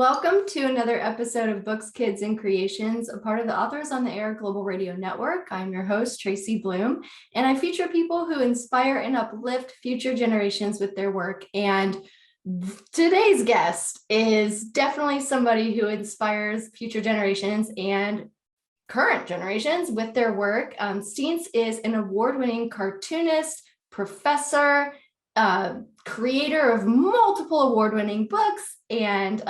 Welcome to another episode of Books, Kids, and Creations, a part of the Authors on the Air Global Radio Network. I'm your host, Tracy Bloom, and I feature people who inspire and uplift future generations with their work. And today's guest is definitely somebody who inspires future generations and current generations with their work. Steenz is an award-winning cartoonist, professor, creator of multiple award-winning books, and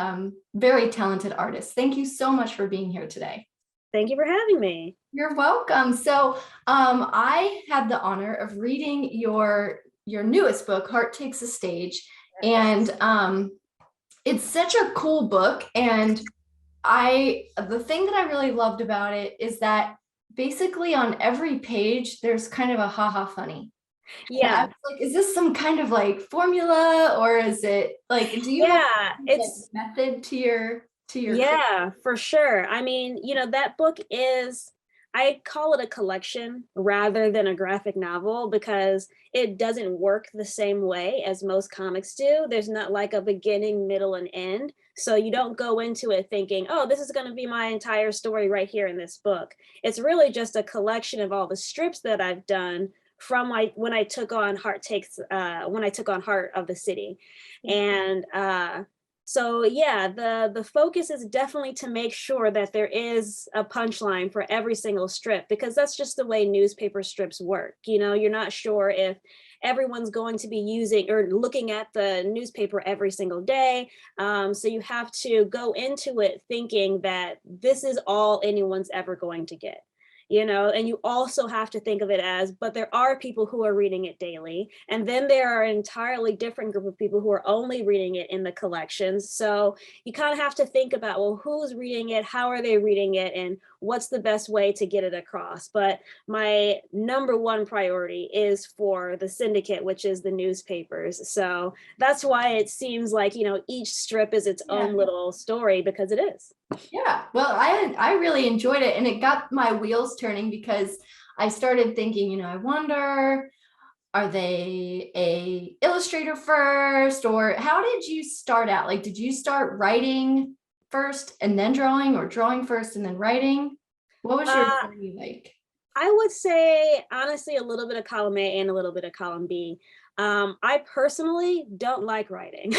very talented artist. Thank you so much for being here today. Thank you for having me. You're welcome. So I had the honor of reading your newest book, Heart Takes a Stage, and it's such a cool book. And the thing that I really loved about it is that basically on every page, there's kind of a haha funny. Yeah. Like, is this some kind of like formula, or is it like, do you have it's method to your for sure. I mean, that book I call it a collection rather than a graphic novel because it doesn't work the same way as most comics do. There's not like a beginning, middle, and end. So you don't go into it thinking, oh, this is going to be my entire story right here in this book. It's really just a collection of all the strips that I've done from when I took on Heart of the City. And so yeah, the focus is definitely to make sure that there is a punchline for every single strip, because that's just the way newspaper strips work. You're not sure if everyone's going to be using or looking at the newspaper every single day. So you have to go into it thinking that this is all anyone's ever going to get. And you also have to think of it as, but there are people who are reading it daily. And then there are an entirely different group of people who are only reading it in the collections. So you kind of have to think about, well, who's reading it? How are they reading it? And what's the best way to get it across? But my number one priority is for the syndicate, which is the newspapers. So that's why it seems like, each strip is its own little story, because it is. Yeah, well, I really enjoyed it, and it got my wheels turning because I started thinking, I wonder, are they a illustrator first, or how did you start out? Like, did you start writing first and then drawing, or drawing first and then writing? What was your journey like? I would say, honestly, a little bit of column A and a little bit of column B. I personally don't like writing.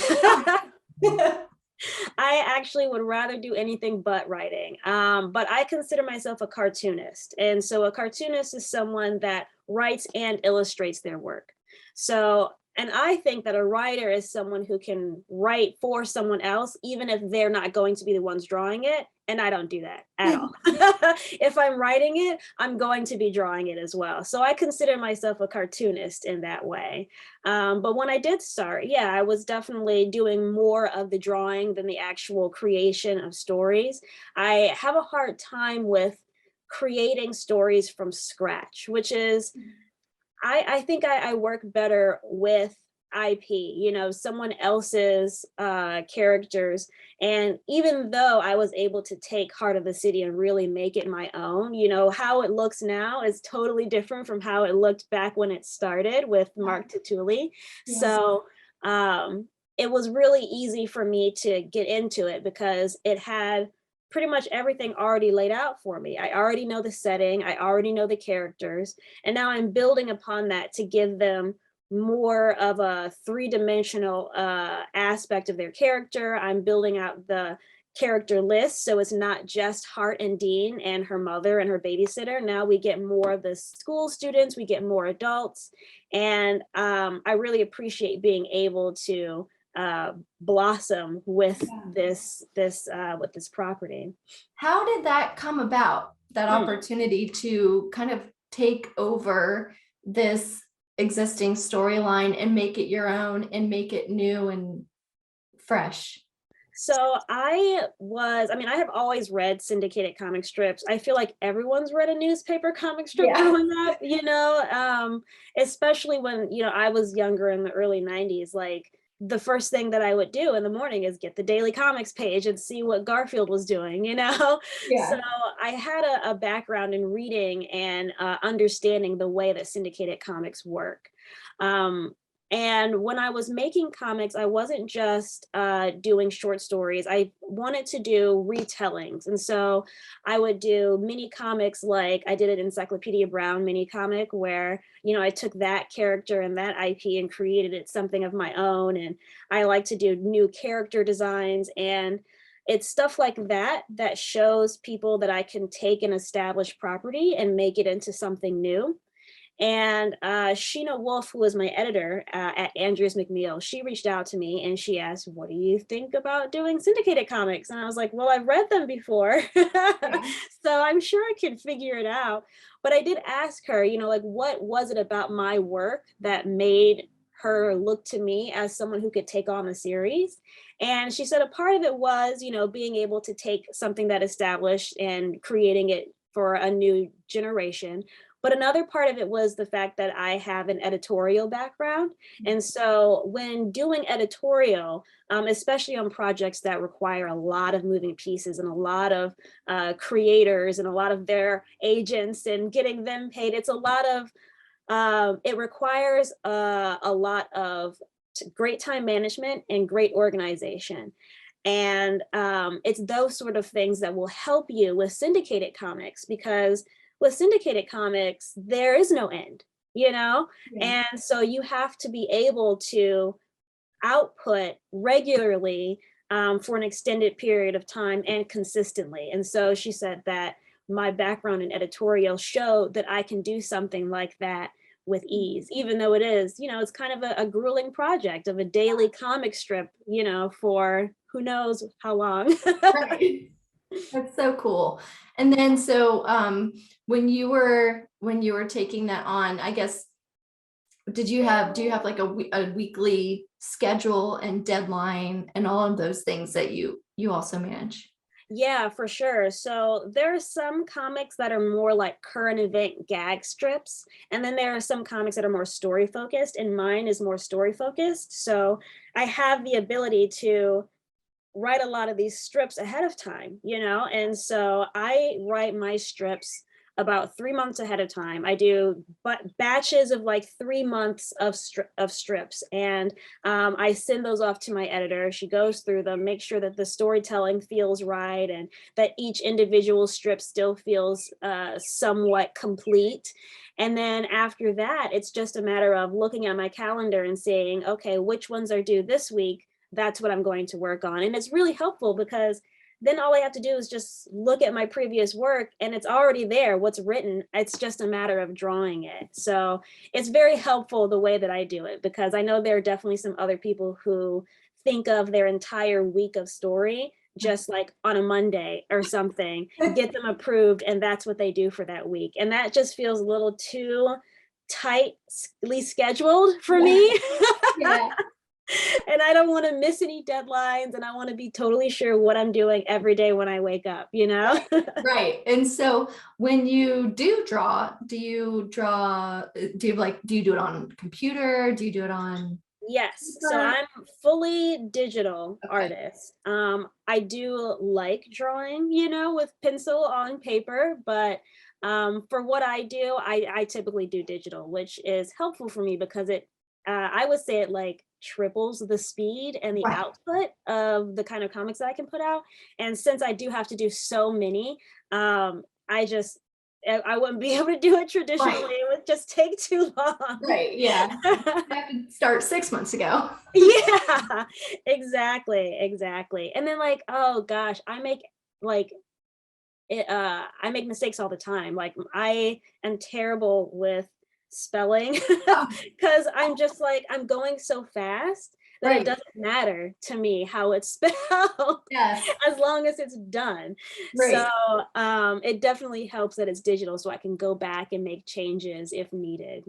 I actually would rather do anything but writing. But I consider myself a cartoonist. And so a cartoonist is someone that writes and illustrates their work. And I think that a writer is someone who can write for someone else, even if they're not going to be the ones drawing it. And I don't do that at all. If I'm writing it, I'm going to be drawing it as well. So I consider myself a cartoonist in that way. But when I did start, I was definitely doing more of the drawing than the actual creation of stories. I have a hard time with creating stories from scratch, which is, I think I work better with IP, someone else's characters. And even though I was able to take Heart of the City and really make it my own, how it looks now is totally different from how it looked back when it started with Mark Tutuli. Yeah. So it was really easy for me to get into it because it had pretty much everything already laid out for me. I already know the setting, I already know the characters, and now I'm building upon that to give them more of a three-dimensional aspect of their character. I'm building out the character list, so it's not just Hart and Dean and her mother and her babysitter. Now we get more of the school students, we get more adults, and I really appreciate being able to blossom with this property. How did that come about, that opportunity to kind of take over this existing storyline and make it your own and make it new and fresh? So I have always read syndicated comic strips. I feel like everyone's read a newspaper comic strip growing up, especially when, I was younger in the early 90s. Like, the first thing that I would do in the morning is get the Daily Comics page and see what Garfield was doing, So I had a background in reading and understanding the way that syndicated comics work. And when I was making comics, I wasn't just doing short stories. I wanted to do retellings. And so I would do mini comics, like I did an Encyclopedia Brown mini comic where, I took that character and that IP and created it something of my own. And I like to do new character designs. And it's stuff like that that shows people that I can take an established property and make it into something new. And Sheena Wolf, who was my editor at Andrews McMeel, she reached out to me and she asked, what do you think about doing syndicated comics? And I was like, well, I've read them before, so I'm sure I can figure it out. But I did ask her, like, what was it about my work that made her look to me as someone who could take on the series? And she said a part of it was, being able to take something that established and creating it for a new generation. But another part of it was the fact that I have an editorial background. And so when doing editorial, especially on projects that require a lot of moving pieces and a lot of creators and a lot of their agents and getting them paid, it's a lot of, it requires a lot of great time management and great organization. And it's those sort of things that will help you with syndicated comics, because with syndicated comics, there is no end, Yeah. And so you have to be able to output regularly for an extended period of time and consistently. And so she said that my background in editorial showed that I can do something like that with ease, even though it is, it's kind of a grueling project of a daily comic strip, for who knows how long. Right. That's so cool. And then so when you were taking that on, I guess, do you have like a weekly schedule and deadline and all of those things that you also manage? Yeah, for sure. So there are some comics that are more like current event gag strips, and then there are some comics that are more story focused, and mine is more story focused. So I have the ability to write a lot of these strips ahead of time, and so I write my strips about 3 months ahead of time. I do batches of like 3 months of strips, and I send those off to my editor. She goes through them, makes sure that the storytelling feels right and that each individual strip still feels somewhat complete. And then after that, it's just a matter of looking at my calendar and saying, okay, which ones are due this week? That's what I'm going to work on. And it's really helpful because then all I have to do is just look at my previous work and it's already there, what's written. It's just a matter of drawing it. So it's very helpful the way that I do it, because I know there are definitely some other people who think of their entire week of story just like on a Monday or something, get them approved, and that's what they do for that week. And that just feels a little too tightly scheduled for me. Yeah. And I don't want to miss any deadlines, and I want to be totally sure what I'm doing every day when I wake up, Right. And so when you do draw, do you do you do it on computer? Do you do it on? Yes. So I'm fully digital artist. I do like drawing, with pencil on paper, but for what I do, I typically do digital, which is helpful for me because I would say it like triples the speed and the Right. output of the kind of comics that I can put out. And since I do have to do so many, I wouldn't be able to do it traditionally. Right. It would just take too long. Right. Yeah. I have to start 6 months ago. Yeah, exactly. And then like, oh gosh, I make mistakes all the time. Like I am terrible with spelling because I'm just like, I'm going so fast that it Right. doesn't matter to me how it's spelled. Yes. As long as it's done. Right. So it definitely helps that it's digital so I can go back and make changes if needed,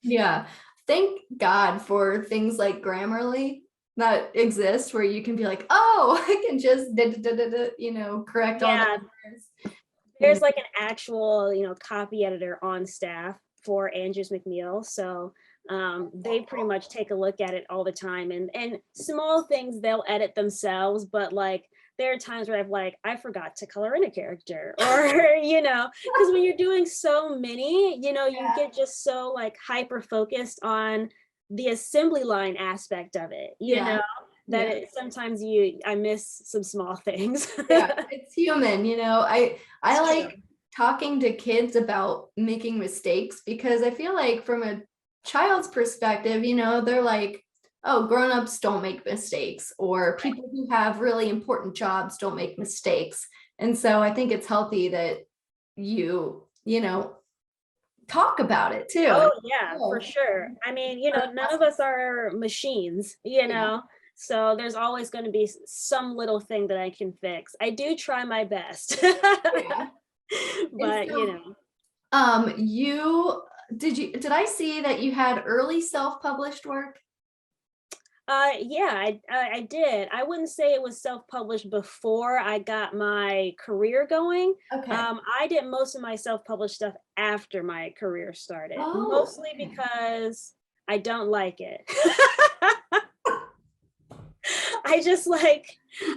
Yeah. Thank God for things like Grammarly that exist where you can be like, oh, I can just correct all the errors. There's like an actual, copy editor on staff for Andrews McMeel. So they pretty much take a look at it all the time, and small things they'll edit themselves, but like there are times where I forgot to color in a character, or because when you're doing so many, you get just so like hyper focused on the assembly line aspect of it, you know, that sometimes I miss some small things. Yeah, it's human, I like talking to kids about making mistakes, because I feel like from a child's perspective, they're like, oh, grown-ups don't make mistakes, or people who have really important jobs don't make mistakes. And so I think it's healthy that you talk about it too. Oh yeah, for sure. I mean, none of us are machines, so there's always going to be some little thing that I can fix. I do try my best. Yeah. But did I see that you had early self-published work? Yeah, I did. I wouldn't say it was self-published before I got my career going. Okay. I did most of my self-published stuff after my career started, mostly because I don't like it.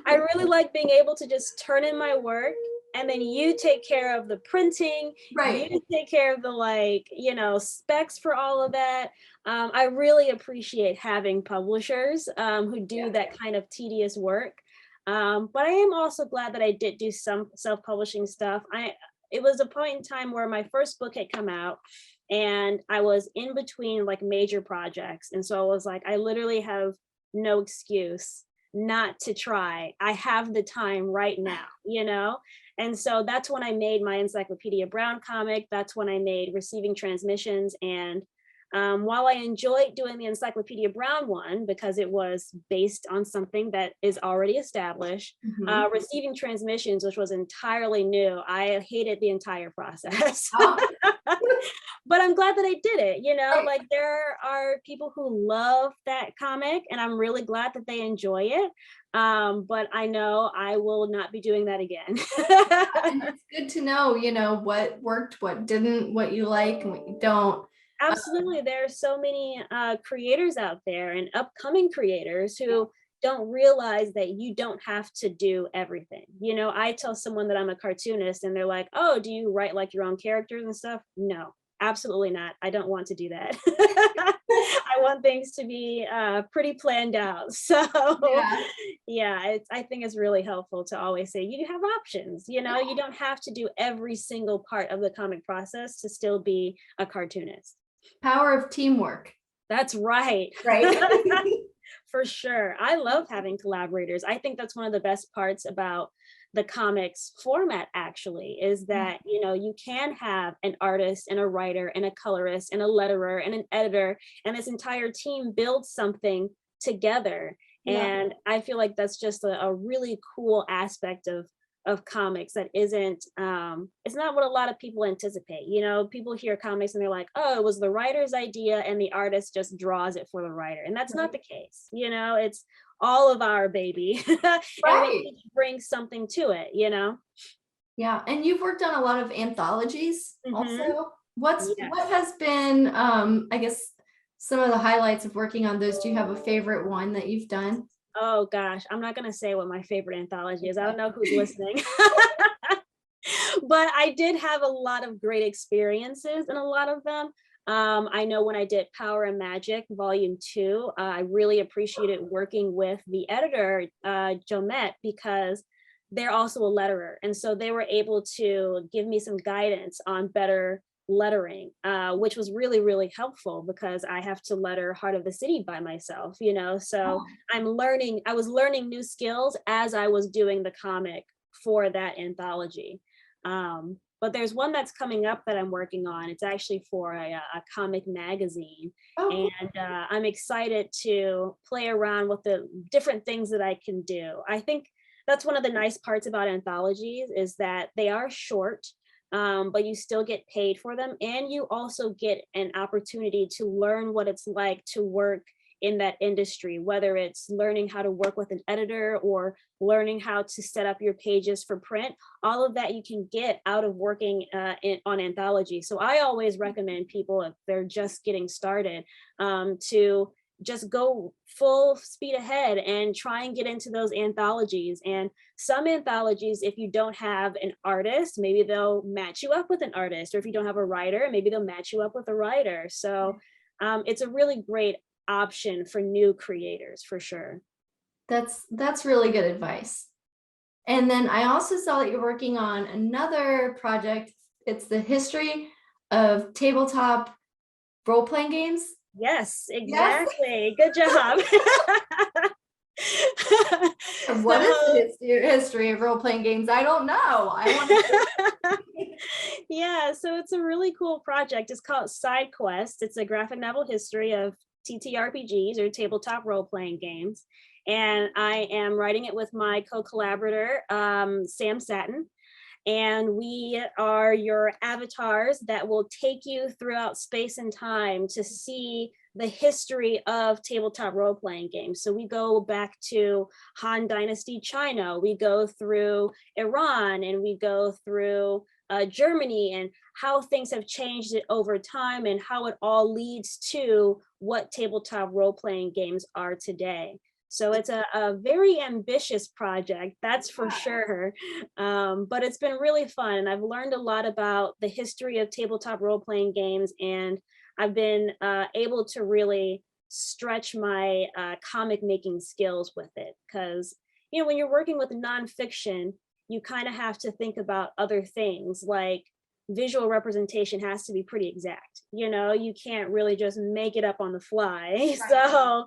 I really like being able to just turn in my work, and then you take care of the printing, you take care of the specs for all of that. I really appreciate having publishers who do that kind of tedious work. But I am also glad that I did do some self-publishing stuff. It was a point in time where my first book had come out, and I was in between major projects. And so I was like, I literally have no excuse not to try. I have the time right now, And so that's when I made my Encyclopedia Brown comic. That's when I made Receiving Transmissions. And while I enjoyed doing the Encyclopedia Brown one because it was based on something that is already established, Receiving Transmissions, which was entirely new, I hated the entire process. But I'm glad that I did it, there are people who love that comic, and I'm really glad that they enjoy it. But I know I will not be doing that again. And it's good to know, what worked, what didn't, what you like and what you don't. Absolutely. There are so many creators out there and upcoming creators who don't realize that you don't have to do everything. I tell someone that I'm a cartoonist and they're like, oh, do you write your own characters and stuff? No, absolutely not. I don't want to do that. I want things to be pretty planned out. So I think it's really helpful to always say you have options. You don't have to do every single part of the comic process to still be a cartoonist. Power of teamwork. That's right. Right. For sure. I love having collaborators. I think that's one of the best parts about the comics format, actually, is that, you can have an artist and a writer and a colorist and a letterer and an editor, and this entire team builds something together. And I feel like that's just a really cool aspect of comics that isn't it's not what a lot of people anticipate. People hear comics and they're like, oh, it was the writer's idea and the artist just draws it for the writer, and that's not the case. It's all of our baby. And we each bring something to it. Yeah, and you've worked on a lot of anthologies also. What has been I guess some of the highlights of working on those? Do you have a favorite one that you've done? Oh gosh, I'm not going to say what my favorite anthology is. I don't know who's listening. But I did have a lot of great experiences in a lot of them. I know when I did Power and Magic Volume 2, I really appreciated working with the editor, Jomette, because they're also a letterer. And so they were able to give me some guidance on better lettering, which was really, really helpful because I have to letter Heart of the City by myself, so I was learning new skills as I was doing the comic for that anthology. But there's one that's coming up that I'm working on. It's actually for a comic magazine. And I'm excited to play around with the different things that I can do. I think that's one of the nice parts about anthologies is that they are short, but you still get paid for them. And you also get an opportunity to learn what it's like to work in that industry, whether it's learning how to work with an editor or learning how to set up your pages for print. All of that you can get out of working on anthology. So I always recommend people, if they're just getting started, to just go full speed ahead and try and get into those anthologies. And some anthologies, if you don't have an artist, maybe they'll match you up with an artist, or if you don't have a writer, maybe they'll match you up with a writer. So it's a really great option for new creators, for sure. That's really good advice. And then I also saw that you're working on another project. It's the history of tabletop role-playing games. Yes, exactly. Good job. What is the history of role-playing games? I don't know. I want to. Yeah, so it's a really cool project. It's called SideQuest. It's a graphic novel history of TTRPGs, or tabletop role-playing games. And I am writing it with my co-collaborator, Sam Satin. And we are your avatars that will take you throughout space and time to see the history of tabletop role-playing games. So we go back to Han Dynasty China, we go through Iran, and we go through Germany, and how things have changed over time, and how it all leads to what tabletop role-playing games are today. So it's a very ambitious project, that's for sure. But it's been really fun, and I've learned a lot about the history of tabletop role-playing games, and I've been able to really stretch my comic making skills with it. Because, you know, when you're working with nonfiction, you kind of have to think about other things, like visual representation has to be pretty exact. You know, you can't really just make it up on the fly. Right. So,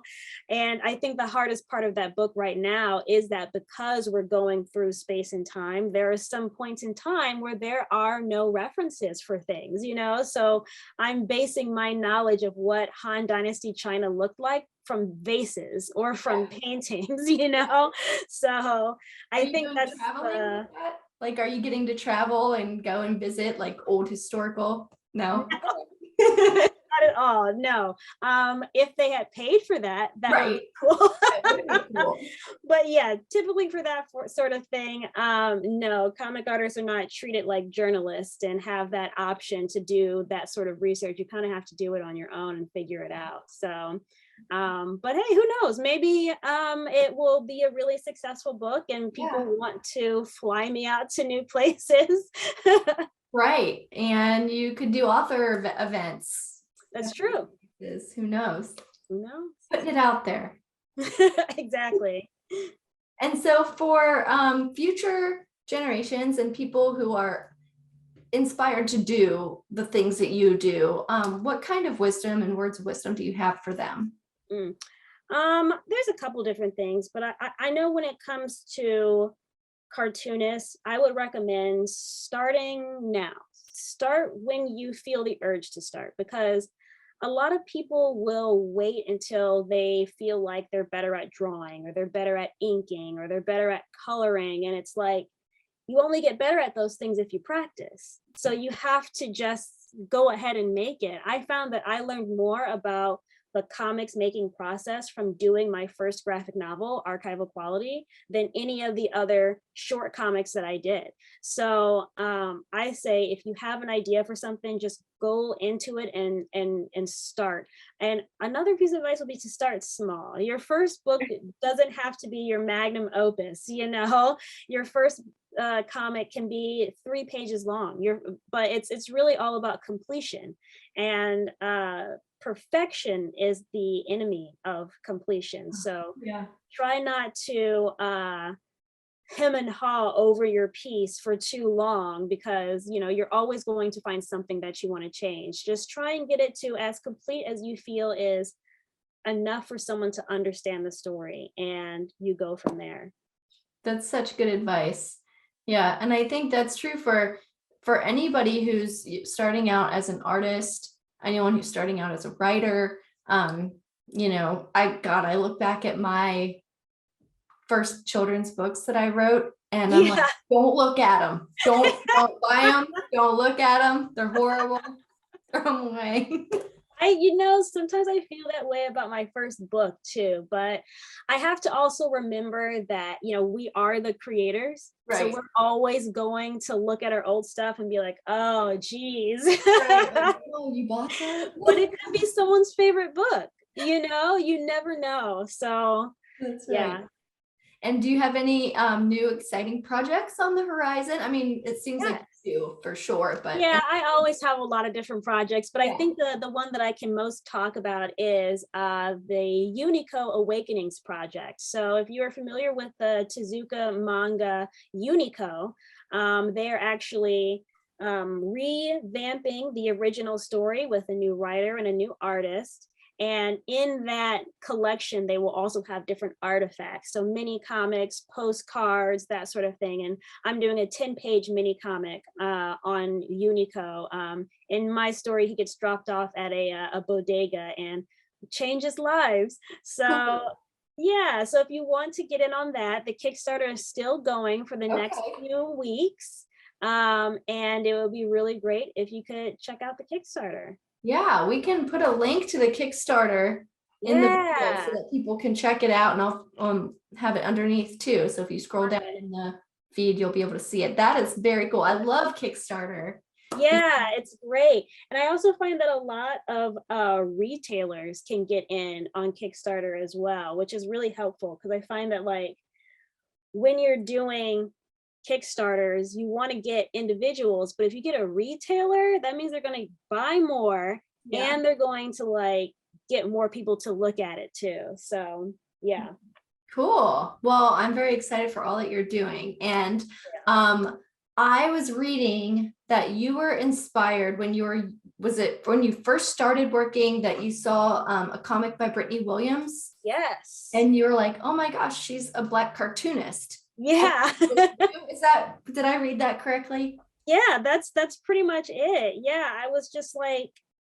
and I think the hardest part of that book right now is that because we're going through space and time, there are some points in time where there are no references for things, you know? So I'm basing my knowledge of what Han Dynasty China looked like from vases or from paintings, you know? So I think that's like, are you getting to travel and go and visit like old historical? No. Not at all, no. If they had paid for that, that would be cool. That would be cool. But yeah, typically for that sort of thing, no, comic artists are not treated like journalists and have that option to do that sort of research. You kind of have to do it on your own and figure it out. So but hey, who knows, maybe it will be a really successful book and people want to fly me out to new places. Right, and you could do author events. That's true. Who knows? Who knows? Putting it out there. Exactly. And so for future generations and people who are inspired to do the things that you do, what kind of wisdom and words of wisdom do you have for them? There's a couple different things, but I know when it comes to cartoonists, I would recommend starting now. Start when you feel the urge to start, because a lot of people will wait until they feel like they're better at drawing, or they're better at inking, or they're better at coloring. And it's like, you only get better at those things if you practice. So you have to just go ahead and make it. I found that I learned more about the comics making process from doing my first graphic novel, Archival Quality, than any of the other short comics that I did. So I say, if you have an idea for something, just go into it and start. And another piece of advice would be to start small. Your first book doesn't have to be your magnum opus, you know? Your first comic can be 3 pages long, but it's really all about completion. And perfection is the enemy of completion. So try not to hem and haw over your piece for too long, because you know you're always going to find something that you want to change. Just try and get it to as complete as you feel is enough for someone to understand the story, and you go from there. That's such good advice. Yeah, and I think that's true for anybody who's starting out as an artist, anyone who's starting out as a writer. You know, I look back at my first children's books that I wrote, and I'm like, don't look at them, don't buy them, don't look at them, they're horrible, throw them away. You know, sometimes I feel that way about my first book too, but I have to also remember that, you know, we are the creators. Right. So we're always going to look at our old stuff and be like, oh, geez. Right. Like, oh, you bought that? But it could be someone's favorite book, you know, you never know. So that's right. Yeah. And do you have any new exciting projects on the horizon? I mean, it seems like too, for sure. But yeah, I always have a lot of different projects, but yeah. I think the one that I can most talk about is the Unico Awakenings project. So if you are familiar with the Tezuka manga Unico, they're actually revamping the original story with a new writer and a new artist. And in that collection, they will also have different artifacts. So mini comics, postcards, that sort of thing. And I'm doing a 10-page mini comic on Unico. In my story, he gets dropped off at a bodega and changes lives. So yeah, so if you want to get in on that, the Kickstarter is still going for the next few weeks. And it would be really great if you could check out the Kickstarter. Yeah, we can put a link to the Kickstarter in the video so that people can check it out, and I'll have it underneath too. So if you scroll down in the feed, you'll be able to see it. That is very cool. I love Kickstarter. Yeah, it's great. And I also find that a lot of retailers can get in on Kickstarter as well, which is really helpful because I find that like when you're doing Kickstarters, you want to get individuals, but if you get a retailer, that means they're going to buy more and they're going to like get more people to look at it too. So yeah. Cool. Well, I'm very excited for all that you're doing. And I was reading that you were inspired when was it when you first started working that you saw a comic by Brittany Williams? Yes. And you were like, oh my gosh, she's a Black cartoonist. Yeah. Did I read that correctly? Yeah, that's pretty much it. Yeah, I was just like,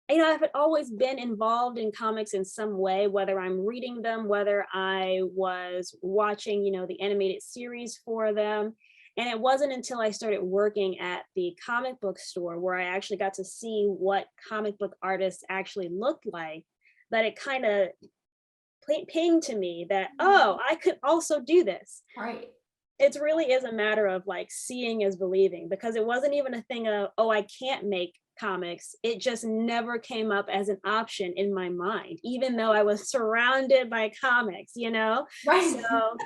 I've always been involved in comics in some way, whether I'm reading them, whether I was watching, the animated series for them. And it wasn't until I started working at the comic book store where I actually got to see what comic book artists actually looked like that it kind of pinged to me that, oh, I could also do this. Right. It really is a matter of like seeing is believing, because it wasn't even a thing of, oh, I can't make comics. It just never came up as an option in my mind, even though I was surrounded by comics, Right. So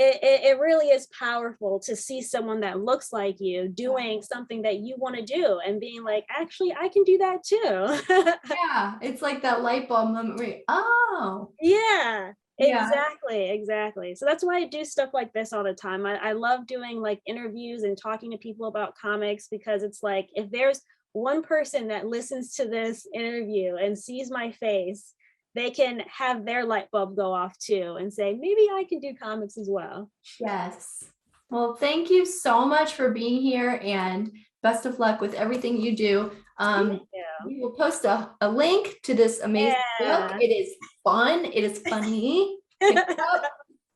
it really is powerful to see someone that looks like you doing something that you want to do and being like, actually, I can do that too. Yeah, it's like that light bulb moment where yeah. Exactly. So that's why I do stuff like this all the time. I love doing like interviews and talking to people about comics, because it's like, if there's one person that listens to this interview and sees my face, they can have their light bulb go off too and say, maybe I can do comics as well. Yes. Well, thank you so much for being here, and best of luck with everything you do. We will post a link to this amazing book. It is fun. It is funny.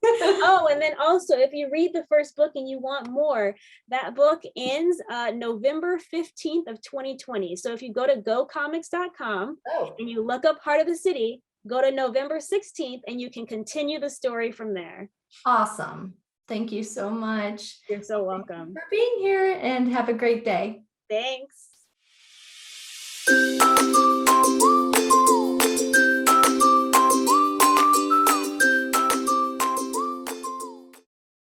Oh, and then also, if you read the first book and you want more, that book ends November 15th of 2020. So if you go to gocomics.com and you look up Heart of the City, go to November 16th and you can continue the story from there. Awesome. Thank you so much. You're so welcome. For being here, and have a great day. Thanks.